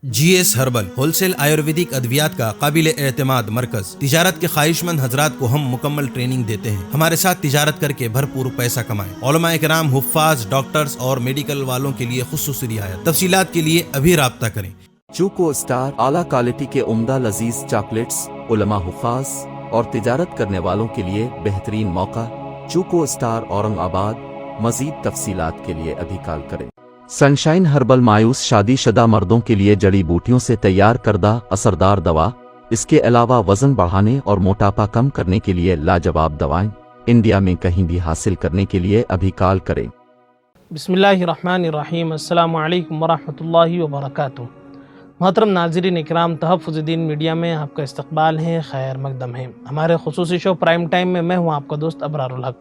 GS herbal wholesale Ayurvedic ادویات کا قابل اعتماد مرکز۔ تجارت کے خواہش مند حضرات کو ہم مکمل ٹریننگ دیتے ہیں۔ ہمارے ساتھ تجارت کر کے بھرپور پیسہ کمائیں۔ علماء کرام، حفاظ، ڈاکٹرز اور میڈیکل والوں کے لیے خصوصی رعایت۔ تفصیلات کے لیے ابھی رابطہ کریں۔ چوکو اسٹار اعلیٰ کوالٹی کے عمدہ لذیذ چاکلیٹس، علماء، حفاظ اور تجارت کرنے والوں کے لیے بہترین موقع۔ چوکو اسٹار اورنگ آباد۔ مزید تفصیلات کے لیے ابھی کال کریں۔ سنشائن ہربل مایوس شادی شدہ مردوں کے لیے جڑی بوٹیوں سے تیار کردہ اثردار دوا۔ اس کے علاوہ وزن بڑھانے اور موٹاپا کم کرنے کے لیے لاجواب دوائیں انڈیا میں کہیں بھی حاصل کرنے کے لیے ابھی کال کریں۔ بسم اللہ الرحمن الرحیم۔ السلام علیکم ورحمۃ اللہ وبرکاتہ۔ محترم ناظرین اکرام، تحفظ دین میڈیا میں آپ کا استقبال ہے، خیر مقدم ہے۔ ہمارے خصوصی شو پرائم ٹائم میں ہوں آپ کا دوست ابرار الحق۔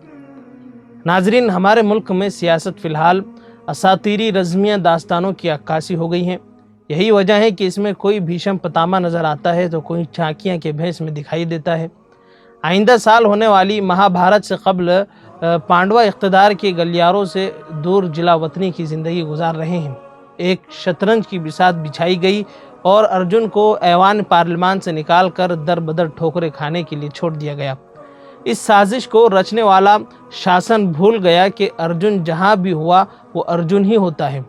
ناظرین، ہمارے ملک میں سیاست فی الحال اساطیری رزمیہ داستانوں کی عکاسی ہو گئی ہیں۔ یہی وجہ ہے کہ اس میں کوئی بھیشم پتامہ نظر آتا ہے تو کوئی چاکیاں کے بھیس میں دکھائی دیتا ہے۔ آئندہ سال ہونے والی مہا بھارت سے قبل پانڈوا اقتدار کے گلیاروں سے دور جلا وطنی کی زندگی گزار رہے ہیں۔ ایک شطرنج کی بساط بچھائی گئی اور ارجن کو ایوان پارلیمان سے نکال کر در بدر ٹھوکریں کھانے کے لیے چھوڑ دیا گیا۔ اس سازش کو رچنے والا شاسن بھول گیا کہ ارجن جہاں بھی ہوا وہ ارجن ہی ہوتا ہے۔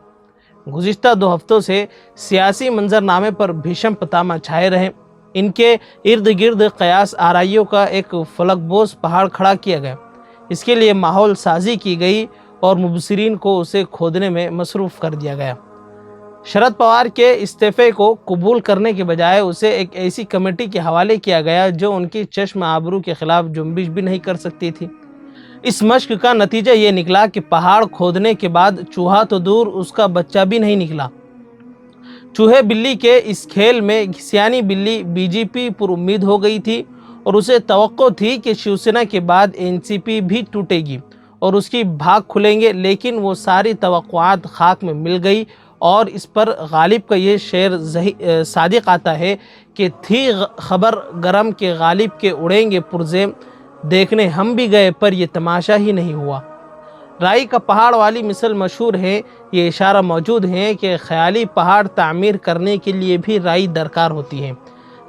گزشتہ 2 ہفتوں سے سیاسی منظرنامے پر بھیشم پتامہ چھائے رہے۔ ان کے ارد گرد قیاس آرائیوں کا ایک فلک بوس پہاڑ کھڑا کیا گیا۔ اس کے لیے ماحول سازی کی گئی اور مبصرین کو اسے کھودنے میں مصروف کر دیا گیا۔ شرد پوار کے استعفے کو قبول کرنے کے بجائے اسے ایک ایسی کمیٹی کے حوالے کیا گیا جو ان کی چشم آبرو کے خلاف جنبش بھی نہیں کر سکتی تھی۔ اس مشق کا نتیجہ یہ نکلا کہ پہاڑ کھودنے کے بعد چوہا تو دور، اس کا بچہ بھی نہیں نکلا۔ چوہے بلی کے اس کھیل میں گھسیانی بلی بی جے پی پر امید ہو گئی تھی اور اسے توقع تھی کہ شیو سینا کے بعد NCP بھی ٹوٹے گی اور اس کی بھاگ کھلیں گے، لیکن وہ ساری توقعات خاک میں مل گئی۔ اور اس پر غالب کا یہ شعر صادق آتا ہے کہ تھی خبر گرم کے غالب کے اڑیں گے پرزے، دیکھنے ہم بھی گئے پر یہ تماشا ہی نہیں ہوا۔ رائی کا پہاڑ والی مثل مشہور ہے۔ یہ اشارہ موجود ہے کہ خیالی پہاڑ تعمیر کرنے کے لیے بھی رائی درکار ہوتی ہے۔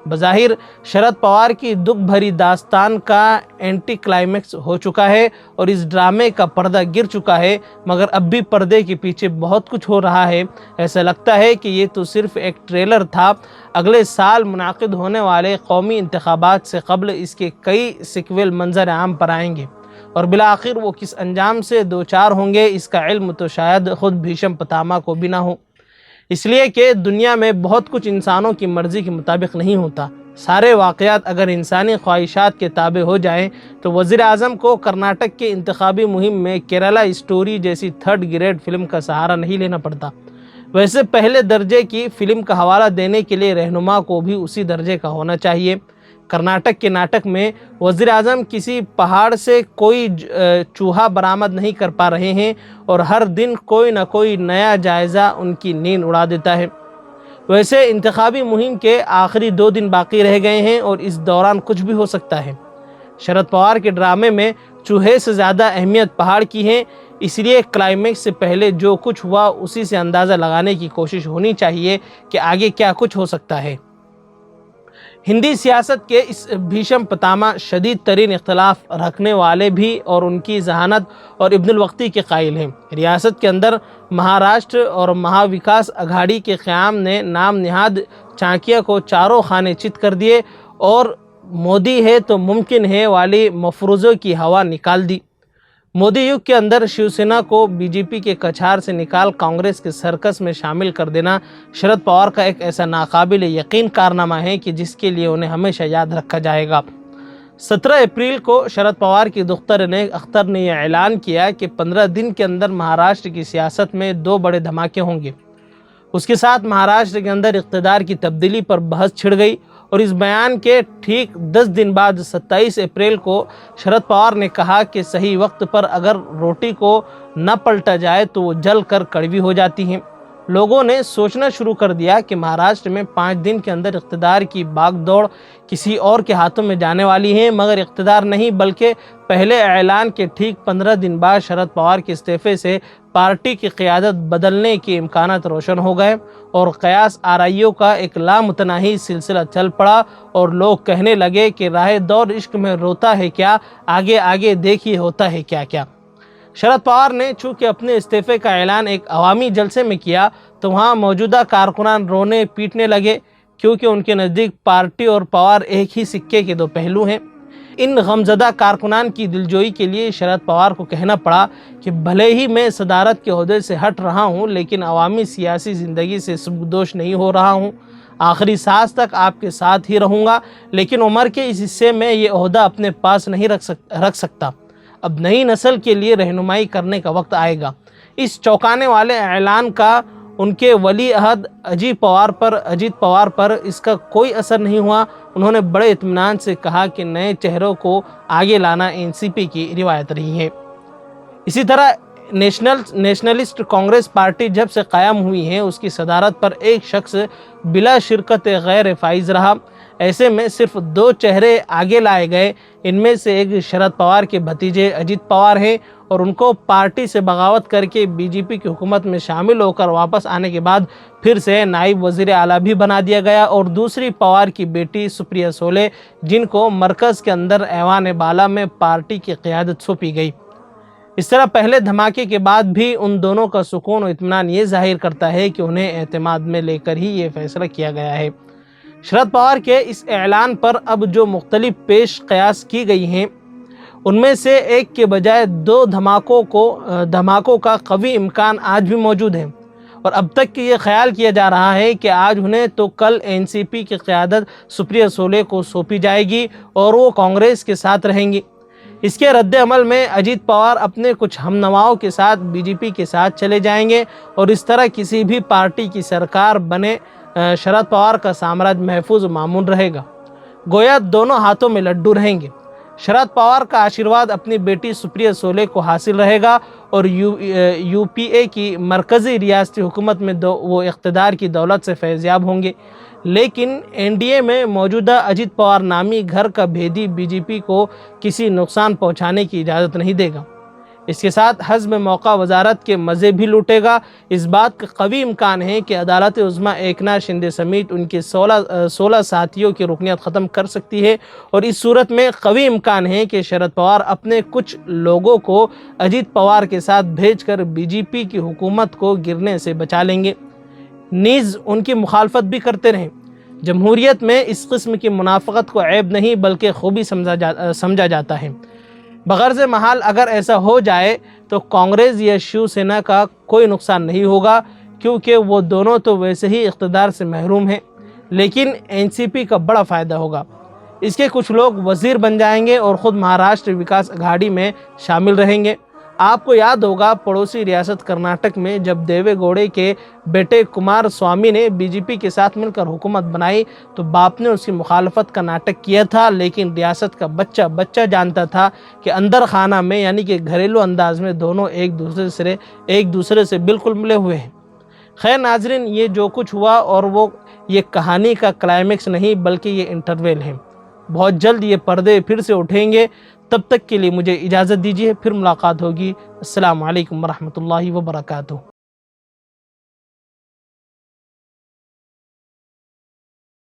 بظاہر شرد پوار کی دکھ بھری داستان کا اینٹی کلائمیکس ہو چکا ہے اور اس ڈرامے کا پردہ گر چکا ہے، مگر اب بھی پردے کے پیچھے بہت کچھ ہو رہا ہے۔ ایسا لگتا ہے کہ یہ تو صرف ایک ٹریلر تھا۔ اگلے سال منعقد ہونے والے قومی انتخابات سے قبل اس کے کئی سیکویل منظر عام پر آئیں گے اور بالآخر وہ کس انجام سے دوچار ہوں گے اس کا علم تو شاید خود بھیشم پتامہ کو بھی نہ ہو۔ اس لیے کہ دنیا میں بہت کچھ انسانوں کی مرضی کے مطابق نہیں ہوتا۔ سارے واقعات اگر انسانی خواہشات کے تابع ہو جائیں تو وزیر اعظم کو کرناٹک کے انتخابی مہم میں کیرالہ اسٹوری جیسی 3rd گریڈ فلم کا سہارا نہیں لینا پڑتا۔ ویسے پہلے درجے کی فلم کا حوالہ دینے کے لیے رہنما کو بھی اسی درجے کا ہونا چاہیے۔ کرناٹک کے ناٹک میں وزیر اعظم کسی پہاڑ سے کوئی چوہا برآمد نہیں کر پا رہے ہیں اور ہر دن کوئی نہ کوئی نیا جائزہ ان کی نیند اڑا دیتا ہے۔ ویسے انتخابی مہم کے آخری 2 دن باقی رہ گئے ہیں اور اس دوران کچھ بھی ہو سکتا ہے۔ شرد پوار کے ڈرامے میں چوہے سے زیادہ اہمیت پہاڑ کی ہے، اس لیے کلائمیکس سے پہلے جو کچھ ہوا اسی سے اندازہ لگانے کی کوشش ہونی چاہیے کہ آگے کیا کچھ ہو سکتا ہے۔ ہندی سیاست کے اس بھیشم پتامہ شدید ترین اختلاف رکھنے والے بھی اور ان کی ذہانت اور ابن الوقتی کے قائل ہیں۔ ریاست کے اندر مہاراشٹر اور مہا وکاس اگھاڑی کے قیام نے نام نہاد چانکیہ کو چاروں خانے چت کر دیے اور مودی ہے تو ممکن ہے والی مفروضوں کی ہوا نکال دی۔ مودی یگ کے اندر شیو سینا کو بی جے پی کے کچھار سے نکال کانگریس کے سرکس میں شامل کر دینا شرد پوار کا ایک ایسا ناقابل یقین کارنامہ ہے کہ جس کے لیے انہیں ہمیشہ یاد رکھا جائے گا۔ 17 اپریل کو شرد پوار کی دختر اختر نے یہ اعلان کیا کہ 15 دن کے اندر مہاراشٹر کی سیاست میں 2 بڑے دھماکے ہوں گے۔ اس کے ساتھ مہاراشٹر کے اندر اقتدار کی تبدیلی پر بحث چھڑ گئی اور اس بیان کے ٹھیک 10 دن بعد 27 اپریل کو شرد پوار نے کہا کہ صحیح وقت پر اگر روٹی کو نہ پلٹا جائے تو وہ جل کر کڑوی ہو جاتی ہیں۔ لوگوں نے سوچنا شروع کر دیا کہ مہاراشٹر میں 5 دن کے اندر اقتدار کی باغ دوڑ کسی اور کے ہاتھوں میں جانے والی ہے، مگر اقتدار نہیں بلکہ پہلے اعلان کے ٹھیک 15 دن بعد شرد پوار کے استعفے سے پارٹی کی قیادت بدلنے کے امکانات روشن ہو گئے اور قیاس آرائیوں کا ایک لامتناہی سلسلہ چل پڑا اور لوگ کہنے لگے کہ راہ دور عشق میں روتا ہے کیا، آگے آگے دیکھیے ہوتا ہے کیا کیا۔ شرد پوار نے چونکہ اپنے استعفے کا اعلان ایک عوامی جلسے میں کیا تو وہاں موجودہ کارکنان رونے پیٹنے لگے، کیونکہ ان کے نزدیک پارٹی اور پوار ایک ہی سکے کے دو پہلو ہیں۔ ان غمزدہ کارکنان کی دلجوئی کے لیے شرد پوار کو کہنا پڑا کہ بھلے ہی میں صدارت کے عہدے سے ہٹ رہا ہوں لیکن عوامی سیاسی زندگی سے سبکدوش نہیں ہو رہا ہوں، آخری سانس تک آپ کے ساتھ ہی رہوں گا، لیکن عمر کے اس حصے میں یہ عہدہ اپنے پاس نہیں رکھ سکتا۔ اب نئی نسل کے لیے رہنمائی کرنے کا وقت آئے گا۔ اس چونکانے والے اعلان کا ان کے ولی عہد اجیت پوار پر اس کا کوئی اثر نہیں ہوا۔ انہوں نے بڑے اطمینان سے کہا کہ نئے چہروں کو آگے لانا NCP کی روایت رہی ہے۔ اسی طرح نیشنلسٹ کانگریس پارٹی جب سے قائم ہوئی ہے اس کی صدارت پر ایک شخص بلا شرکت غیر فائز رہا۔ ایسے میں صرف 2 چہرے آگے لائے گئے، ان میں سے ایک شرد پوار کے بھتیجے اجیت پوار ہیں اور ان کو پارٹی سے بغاوت کر کے BJP کی حکومت میں شامل ہو کر واپس آنے کے بعد پھر سے نائب وزیر اعلیٰ بھی بنا دیا گیا، اور دوسری پوار کی بیٹی سپریا سولے جن کو مرکز کے اندر ایوان بالا میں پارٹی کی قیادت سونپی گئی۔ اس طرح پہلے دھماکے کے بعد بھی ان دونوں کا سکون و اطمینان یہ ظاہر کرتا ہے کہ انہیں اعتماد میں لے کر ہی یہ فیصلہ کیا گیا ہے۔ شرد پوار کے اس اعلان پر اب جو مختلف پیش قیاس کی گئی ہیں ان میں سے ایک کے بجائے 2 دھماکوں کا قوی امکان آج بھی موجود ہے، اور اب تک یہ خیال کیا جا رہا ہے کہ آج انہیں تو کل NCP کی قیادت سپریا سولے کو سونپی جائے گی اور وہ کانگریس کے ساتھ رہیں گی۔ اس کے رد عمل میں اجیت پوار اپنے کچھ ہم نواؤں کے ساتھ BJP کے ساتھ چلے جائیں گے اور اس طرح کسی بھی پارٹی کی سرکار بنے شرد پوار کا سامراج محفوظ و مامون رہے گا، گویا دونوں ہاتھوں میں لڈو رہیں گے۔ شرد پوار کا آشیرواد اپنی بیٹی سپریا سولے کو حاصل رہے گا اور UPA کی مرکزی ریاستی حکومت میں وہ اقتدار کی دولت سے فیضیاب ہوں گے، لیکن NDA میں موجودہ اجیت پوار نامی گھر کا بھیدی BJP کو کسی نقصان پہنچانے کی اجازت نہیں دے گا۔ اس کے ساتھ حزب موقع وزارت کے مزے بھی لوٹے گا۔ اس بات کا قوی امکان ہے کہ عدالت عظمیٰ ایکناتھ شندے سمیت ان کے 16 ساتھیوں کی رکنیت ختم کر سکتی ہے، اور اس صورت میں قوی امکان ہے کہ شرد پوار اپنے کچھ لوگوں کو اجیت پوار کے ساتھ بھیج کر BJP کی حکومت کو گرنے سے بچا لیں گے، نیز ان کی مخالفت بھی کرتے رہیں۔ جمہوریت میں اس قسم کی منافقت کو عیب نہیں بلکہ خوبی سمجھا جاتا ہے۔ بغرض محال اگر ایسا ہو جائے تو کانگریس یا شیو سینا کا کوئی نقصان نہیں ہوگا، کیونکہ وہ دونوں تو ویسے ہی اقتدار سے محروم ہیں، لیکن NCP کا بڑا فائدہ ہوگا۔ اس کے کچھ لوگ وزیر بن جائیں گے اور خود مہاراشٹر وکاس اگھاڑی میں شامل رہیں گے۔ آپ کو یاد ہوگا پڑوسی ریاست کرناٹک میں جب دیوے گوڑے کے بیٹے کمار سوامی نے BJP کے ساتھ مل کر حکومت بنائی تو باپ نے اس کی مخالفت کا ناٹک کیا تھا، لیکن ریاست کا بچہ جانتا تھا کہ اندر خانہ میں یعنی کہ گھریلو انداز میں دونوں ایک دوسرے سے بالکل ملے ہوئے ہیں۔ خیر ناظرین، یہ جو کچھ ہوا اور یہ کہانی کا کلائمیکس نہیں بلکہ یہ انٹرویل ہے۔ بہت جلد یہ پردے پھر سے اٹھیں گے، تب تک کے لیے مجھے اجازت دیجیے، پھر ملاقات ہوگی۔ السلام علیکم ورحمۃ اللہ وبرکاتہ۔